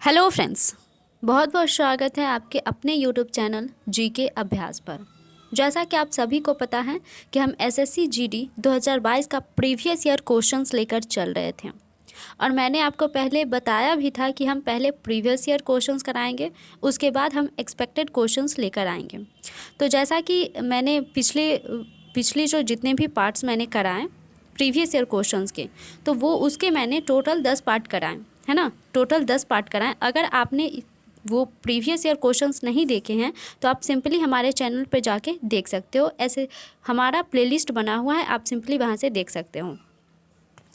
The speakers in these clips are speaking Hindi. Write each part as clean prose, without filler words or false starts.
हेलो फ्रेंड्स, बहुत बहुत स्वागत है आपके अपने यूट्यूब चैनल जीके अभ्यास पर। जैसा कि आप सभी को पता है कि हम एसएससी जीडी 2022 का प्रीवियस ईयर क्वेश्चंस लेकर चल रहे थे और मैंने आपको पहले बताया भी था कि हम पहले प्रीवियस ईयर क्वेश्चंस कराएंगे, उसके बाद हम एक्सपेक्टेड क्वेश्चंस लेकर आएंगे। तो जैसा कि मैंने पिछली जो जितने भी पार्ट्स मैंने कराए प्रीवियस ईयर क्वेश्चंस के, तो वो उसके मैंने टोटल 10 पार्ट कराए, है ना। टोटल 10 पार्ट कराएं। अगर आपने वो प्रीवियस ईयर क्वेश्चंस नहीं देखे हैं तो आप सिंपली हमारे चैनल पे जाके देख सकते हो। ऐसे हमारा प्लेलिस्ट बना हुआ है, आप सिंपली वहाँ से देख सकते हो।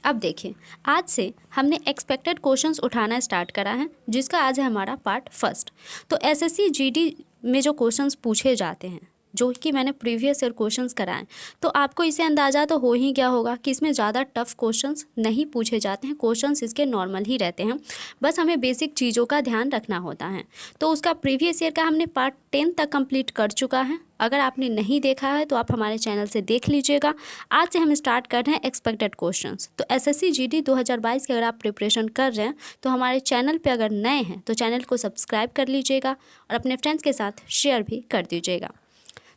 अब देखिए, आज से हमने एक्सपेक्टेड क्वेश्चंस उठाना स्टार्ट करा है, जिसका आज है हमारा पार्ट फर्स्ट। तो एसएससी जीडी में जो क्वेश्चंस पूछे जाते हैं, जो कि मैंने प्रीवियस ईयर क्वेश्चंस कराए, तो आपको इसे अंदाज़ा तो हो ही गया होगा कि इसमें ज़्यादा टफ क्वेश्चंस नहीं पूछे जाते हैं। क्वेश्चंस इसके नॉर्मल ही रहते हैं, बस हमें बेसिक चीज़ों का ध्यान रखना होता है। तो उसका प्रीवियस ईयर का हमने पार्ट 10 तक कंप्लीट कर चुका है। अगर आपने नहीं देखा है तो आप हमारे चैनल से देख लीजिएगा। आज से हम स्टार्ट कर रहे हैं एक्सपेक्टेड क्वेश्चंस। तो एसएससी जीडी 2022 के अगर आप प्रिपरेशन कर रहे हैं तो हमारे चैनल पे अगर नए हैं तो चैनल को सब्सक्राइब कर लीजिएगा और अपने फ्रेंड्स के साथ शेयर भी कर दीजिएगा।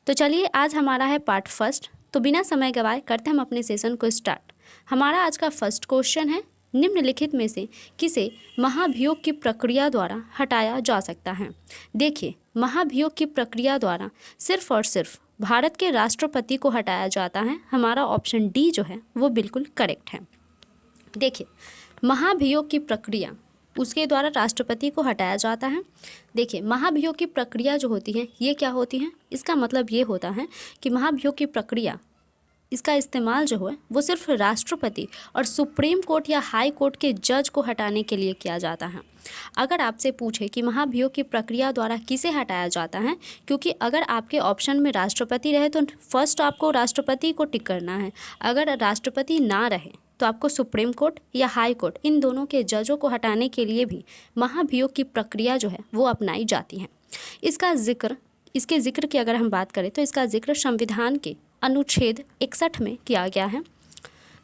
तो चलिए, आज हमारा है पार्ट फर्स्ट। तो बिना समय गवाए करते हम अपने सेशन को स्टार्ट। हमारा आज का फर्स्ट क्वेश्चन है, निम्नलिखित में से किसे महाभियोग की प्रक्रिया द्वारा हटाया जा सकता है। देखिए, महाभियोग की प्रक्रिया द्वारा सिर्फ और सिर्फ भारत के राष्ट्रपति को हटाया जाता है। हमारा ऑप्शन डी जो है वो बिल्कुल करेक्ट है। देखिए, महाभियोग की प्रक्रिया, उसके द्वारा राष्ट्रपति को हटाया जाता है। देखिए, महाभियोग की प्रक्रिया जो होती है ये क्या होती है, इसका मतलब ये होता है कि महाभियोग की प्रक्रिया, इसका इस्तेमाल जो है वो सिर्फ राष्ट्रपति और सुप्रीम कोर्ट या हाई कोर्ट के जज को हटाने के लिए किया जाता है। अगर आपसे पूछे कि महाभियोग की प्रक्रिया द्वारा किसे हटाया जाता है, क्योंकि अगर आपके ऑप्शन में राष्ट्रपति रहे तो फर्स्ट आपको राष्ट्रपति को टिक करना है। अगर राष्ट्रपति ना रहे तो आपको सुप्रीम कोर्ट या हाई कोर्ट, इन दोनों के जजों को हटाने के लिए भी महाभियोग की प्रक्रिया जो है वो अपनाई जाती है। इसके जिक्र की अगर हम बात करें तो इसका जिक्र संविधान के अनुच्छेद 61 में किया गया है।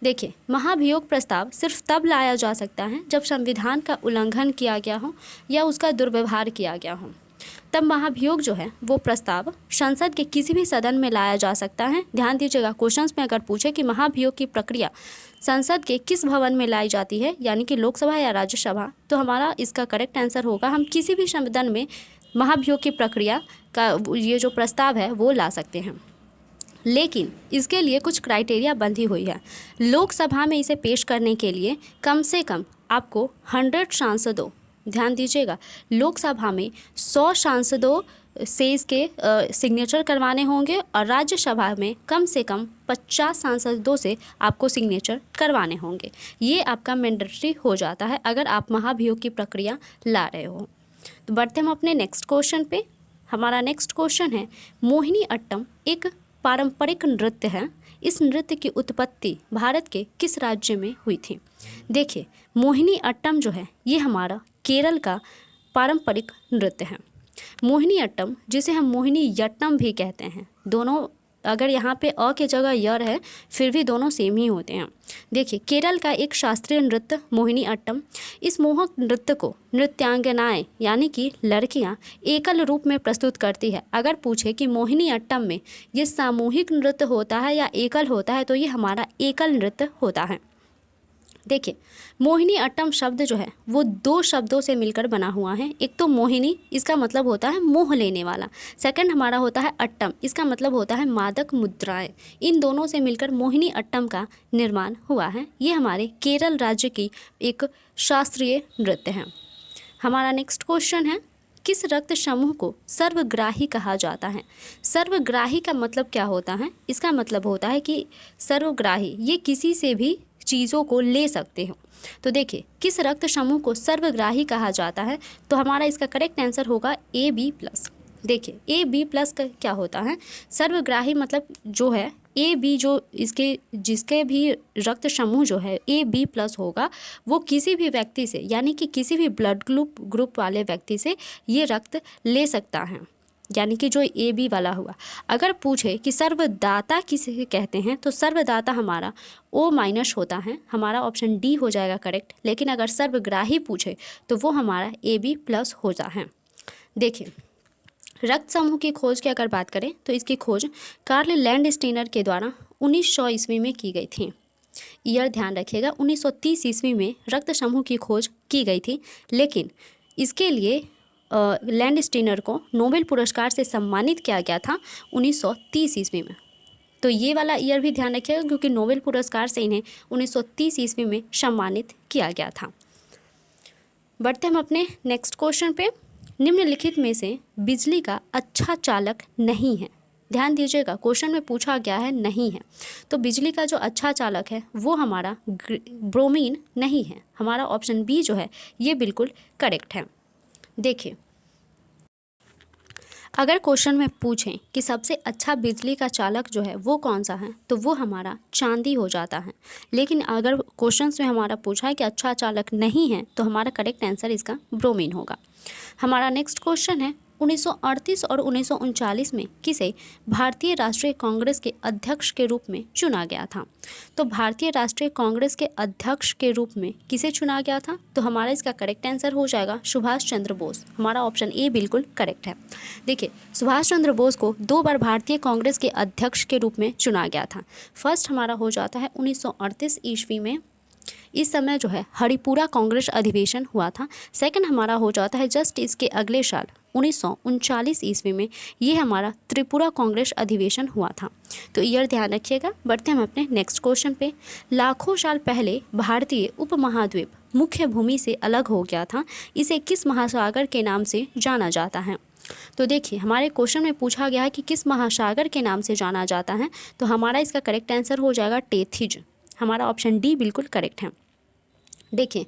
देखिए, महाभियोग प्रस्ताव सिर्फ तब लाया जा सकता है जब संविधान का उल्लंघन किया गया हो या उसका दुर्व्यवहार किया गया हो, तब महाभियोग जो है वो प्रस्ताव संसद के किसी भी सदन में लाया जा सकता है। ध्यान दीजिएगा, क्वेश्चंस में अगर पूछे कि महाभियोग की प्रक्रिया संसद के किस भवन में लाई जाती है, यानी कि लोकसभा या राज्यसभा, तो हमारा इसका करेक्ट आंसर होगा हम किसी भी सदन में महाभियोग की प्रक्रिया का ये जो प्रस्ताव है वो ला सकते हैं। लेकिन इसके लिए कुछ क्राइटेरिया बंधी हुई है। लोकसभा में इसे पेश करने के लिए कम से कम आपको 100 सांसदों, ध्यान दीजिएगा, लोकसभा में 100 सांसदों से इसके सिग्नेचर करवाने होंगे और राज्यसभा में कम से कम 50 सांसदों से आपको सिग्नेचर करवाने होंगे। ये आपका मैंडेटरी हो जाता है अगर आप महाभियोग की प्रक्रिया ला रहे हो। तो बढ़ते हम अपने नेक्स्ट क्वेश्चन पे। हमारा नेक्स्ट क्वेश्चन है, मोहिनी अट्टम एक पारंपरिक नृत्य है। इस नृत्य की उत्पत्ति भारत के किस राज्य में हुई थी। देखिए, मोहिनी अट्टम जो है ये हमारा केरल का पारंपरिक नृत्य है। मोहिनी अट्टम, जिसे हम मोहिनी यट्टम भी कहते हैं, दोनों अगर यहाँ पे अ के जगह यर है फिर भी दोनों सेम ही होते हैं। देखिए, केरल का एक शास्त्रीय नृत्य मोहिनी अट्टम, इस मोहक नृत्य को नृत्यांगनाएं यानी कि लड़कियाँ एकल रूप में प्रस्तुत करती है। अगर पूछे कि मोहिनी अट्टम में ये सामूहिक नृत्य होता है या एकल होता है, तो ये हमारा एकल नृत्य होता है। देखिए, मोहिनी अट्टम शब्द जो है वो 2 शब्दों से मिलकर बना हुआ है। एक तो मोहिनी, इसका मतलब होता है मोह लेने वाला। सेकंड हमारा होता है अट्टम, इसका मतलब होता है मादक मुद्राएं। इन दोनों से मिलकर मोहिनी अट्टम का निर्माण हुआ है। ये हमारे केरल राज्य की एक शास्त्रीय नृत्य है। हमारा नेक्स्ट क्वेश्चन है, किस रक्त समूह को सर्वग्राही कहा जाता है। सर्वग्राही का मतलब क्या होता है, इसका मतलब होता है कि सर्वग्राही ये किसी से भी चीज़ों को ले सकते हो। तो देखिए, किस रक्त समूह को सर्वग्राही कहा जाता है, तो हमारा इसका करेक्ट आंसर होगा AB+। देखिए, AB+ का क्या होता है, सर्वग्राही मतलब जो है AB, जो जिसके भी रक्त समूह जो है AB+ होगा, वो किसी भी व्यक्ति से, यानी कि किसी भी ब्लड ग्रुप वाले व्यक्ति से ये रक्त ले सकता है। यानी कि जो ए बी वाला हुआ। अगर पूछे कि सर्वदाता किसे कहते हैं तो सर्वदाता हमारा ओ माइनस होता है, हमारा ऑप्शन डी हो जाएगा करेक्ट। लेकिन अगर सर्वग्राही पूछे तो वो हमारा ए बी प्लस होता है। देखिए, रक्त समूह की खोज की अगर बात करें तो इसकी खोज कार्ल लैंडस्टीनर के द्वारा 1900 ईस्वी में की गई थी। ईयर ध्यान रखिएगा, 1930 ईस्वी में रक्त समूह की खोज की गई थी, लेकिन इसके लिए लैंडस्टीनर को नोबेल पुरस्कार से सम्मानित किया गया था 1930 ईस्वी में। तो ये वाला ईयर भी ध्यान रखिएगा, क्योंकि नोबेल पुरस्कार से इन्हें 1930 ईस्वी में सम्मानित किया गया था। बढ़ते हम अपने नेक्स्ट क्वेश्चन पे। निम्नलिखित में से बिजली का अच्छा चालक नहीं है। ध्यान दीजिएगा, क्वेश्चन में पूछा गया है नहीं है, तो बिजली का जो अच्छा चालक है वो हमारा ब्रोमीन नहीं है। हमारा ऑप्शन बी जो है ये बिल्कुल करेक्ट है। देखिए, अगर क्वेश्चन में पूछें कि सबसे अच्छा बिजली का चालक जो है वो कौन सा है, तो वो हमारा चांदी हो जाता है। लेकिन अगर क्वेश्चन में हमारा पूछा है कि अच्छा चालक नहीं है, तो हमारा करेक्ट आंसर इसका ब्रोमीन होगा। हमारा नेक्स्ट क्वेश्चन है, 1938 और 1939 में किसे भारतीय राष्ट्रीय कांग्रेस के अध्यक्ष के रूप में चुना गया था? तो भारतीय राष्ट्रीय कांग्रेस के अध्यक्ष के रूप में किसे चुना गया था? तो हमारा इसका करेक्ट आंसर हो जाएगा सुभाष चंद्र बोस। हमारा ऑप्शन ए बिल्कुल करेक्ट है। देखिए, सुभाष चंद्र बोस को 2 बार भारतीय कांग्रेस के अध्यक्ष के रूप में चुना गया था। फर्स्ट हमारा हो जाता है 1938 ईस्वी में, इस समय जो है हरिपुरा कांग्रेस अधिवेशन हुआ था। सेकंड हमारा हो जाता है जस्ट इसके अगले साल 1939 ईस्वी में, ये हमारा त्रिपुरा कांग्रेस अधिवेशन हुआ था। तो ईयर ध्यान रखिएगा। बढ़ते हम अपने नेक्स्ट क्वेश्चन पे। लाखों साल पहले भारतीय उपमहाद्वीप मुख्य भूमि से अलग हो गया था, इसे किस महासागर के नाम से जाना जाता है? तो देखिए, हमारे क्वेश्चन में पूछा गया है कि किस महासागर के नाम से जाना जाता है, तो हमारा इसका करेक्ट आंसर हो जाएगा टेथिज। हमारा ऑप्शन डी बिल्कुल करेक्ट है। देखिए,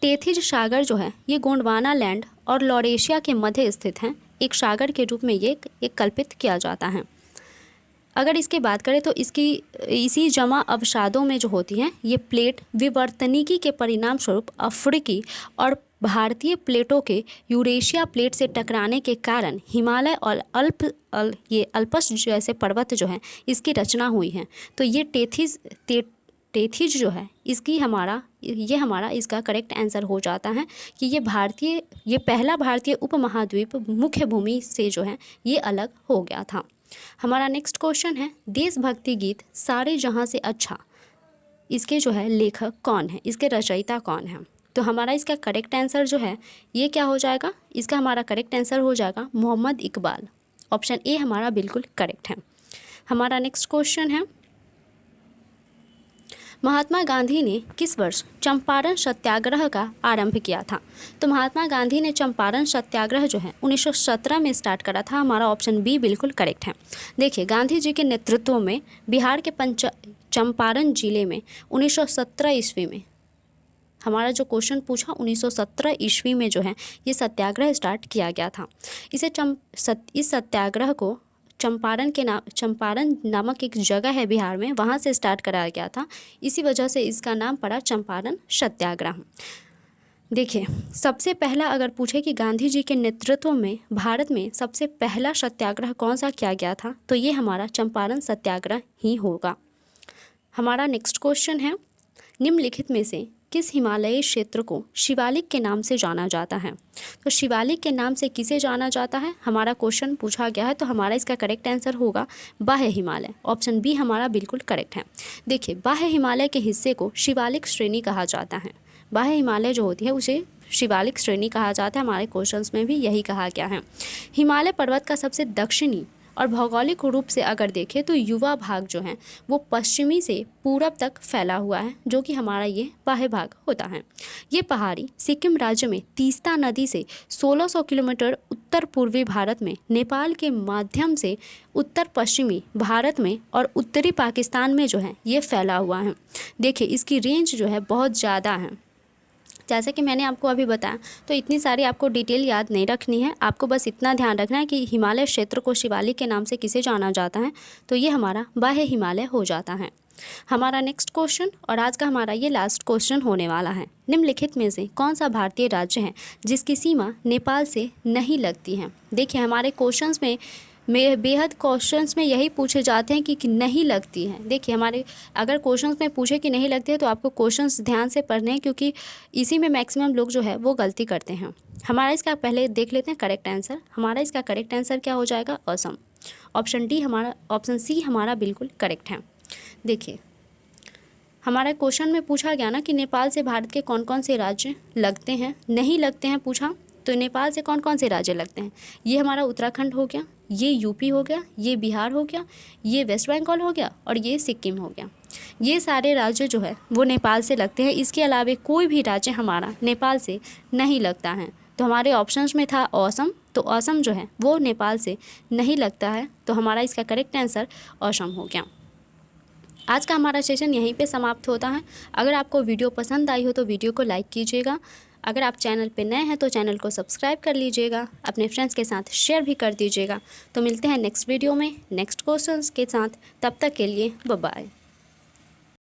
टेथिज सागर जो है ये गोंडवाना लैंड और लॉरेशिया के मध्य स्थित है। एक सागर के रूप में ये एक कल्पित किया जाता है। अगर इसकी बात करें तो इसकी इसी जमा अवसादों में जो होती हैं ये प्लेट विवर्तनिकी के परिणाम स्वरूप अफ्रीकी और भारतीय प्लेटों के यूरेशिया प्लेट से टकराने के कारण हिमालय और अल्पस जैसे पर्वत जो हैं इसकी रचना हुई है। तो ये टेथिज जो है इसकी हमारा इसका करेक्ट आंसर हो जाता है कि ये पहला भारतीय उपमहाद्वीप मुख्य भूमि से जो है ये अलग हो गया था। हमारा नेक्स्ट क्वेश्चन है, देशभक्ति गीत सारे जहां से अच्छा, इसके जो है लेखक कौन है, इसके रचयिता कौन है? तो हमारा इसका करेक्ट आंसर जो है ये क्या हो जाएगा? इसका हमारा करेक्ट आंसर हो जाएगा मोहम्मद इकबाल। ऑप्शन ए हमारा बिल्कुल करेक्ट है। हमारा नेक्स्ट क्वेश्चन है, महात्मा गांधी ने किस वर्ष चंपारण सत्याग्रह का आरंभ किया था? तो महात्मा गांधी ने चंपारण सत्याग्रह जो है 1917 में स्टार्ट करा था। हमारा ऑप्शन बी बिल्कुल करेक्ट है। देखिए, गांधी जी के नेतृत्व में बिहार के चंपारण जिले में 1917 ईस्वी में, हमारा जो क्वेश्चन पूछा 1917 ईस्वी में जो है ये सत्याग्रह स्टार्ट किया गया था। इस सत्याग्रह को चंपारण नामक एक जगह है बिहार में, वहाँ से स्टार्ट कराया गया था। इसी वजह से इसका नाम पड़ा चंपारण सत्याग्रह। देखिए, सबसे पहला अगर पूछे कि गांधी जी के नेतृत्व में भारत में सबसे पहला सत्याग्रह कौन सा किया गया था, तो ये हमारा चंपारण सत्याग्रह ही होगा। हमारा नेक्स्ट क्वेश्चन है, निम्नलिखित में से किस हिमालयी क्षेत्र को शिवालिक के नाम से जाना जाता है? तो शिवालिक के नाम से किसे जाना जाता है, हमारा क्वेश्चन पूछा गया है। तो हमारा इसका करेक्ट आंसर होगा बाह्य हिमालय। ऑप्शन बी हमारा बिल्कुल करेक्ट है। देखिए, बाह्य हिमालय के हिस्से को शिवालिक श्रेणी कहा जाता है। बाह्य हिमालय जो होती है उसे शिवालिक श्रेणी कहा जाता है। हमारे क्वेश्चंस में भी यही कहा गया है। हिमालय पर्वत का सबसे दक्षिणी और भौगोलिक रूप से अगर देखें तो युवा भाग जो है वो पश्चिमी से पूरब तक फैला हुआ है, जो कि हमारा ये बाह्य भाग होता है। ये पहाड़ी सिक्किम राज्य में तीस्ता नदी से 1600 किलोमीटर उत्तर पूर्वी भारत में, नेपाल के माध्यम से उत्तर पश्चिमी भारत में और उत्तरी पाकिस्तान में जो है ये फैला हुआ है। देखिए, इसकी रेंज जो है बहुत ज़्यादा है। जैसे कि मैंने आपको अभी बताया, तो इतनी सारी आपको डिटेल याद नहीं रखनी है। आपको बस इतना ध्यान रखना है कि हिमालय क्षेत्र को शिवालिक के नाम से किसे जाना जाता है, तो ये हमारा बाह्य हिमालय हो जाता है। हमारा नेक्स्ट क्वेश्चन और आज का हमारा ये लास्ट क्वेश्चन होने वाला है। निम्नलिखित में से कौन सा भारतीय राज्य है जिसकी सीमा नेपाल से नहीं लगती है? देखिए हमारे क्वेश्चंस में बेहद क्वेश्चंस में यही पूछे जाते हैं कि नहीं लगती है। देखिए हमारे अगर क्वेश्चंस में पूछे कि नहीं लगती है तो आपको क्वेश्चंस ध्यान से पढ़ने हैं, क्योंकि इसी में मैक्सिमम लोग जो है वो गलती करते हैं। हमारा इसका पहले देख लेते हैं करेक्ट आंसर। हमारा इसका करेक्ट आंसर क्या हो जाएगा? असम। ऑप्शन सी हमारा बिल्कुल करेक्ट है। देखिए हमारा क्वेश्चन में पूछा गया ना कि नेपाल से भारत के कौन कौन से राज्य लगते हैं, नहीं लगते हैं पूछा, तो नेपाल से कौन कौन से राज्य लगते हैं? ये हमारा उत्तराखंड हो गया, ये यूपी हो गया, ये बिहार हो गया, ये वेस्ट बंगाल हो गया और ये सिक्किम हो गया। ये सारे राज्य जो है वो नेपाल से लगते हैं। इसके अलावा कोई भी राज्य हमारा नेपाल से नहीं लगता है। तो हमारे ऑप्शंस में था असम, तो असम जो है वो नेपाल से नहीं लगता है, तो हमारा इसका करेक्ट आंसर असम हो गया। आज का हमारा सेशन यहीं पे समाप्त होता है। अगर आपको वीडियो पसंद आई हो तो वीडियो को लाइक कीजिएगा। अगर आप चैनल पे नए हैं तो चैनल को सब्सक्राइब कर लीजिएगा, अपने फ्रेंड्स के साथ शेयर भी कर दीजिएगा। तो मिलते हैं नेक्स्ट वीडियो में नेक्स्ट क्वेश्चंस के साथ। तब तक के लिए बाय बाय।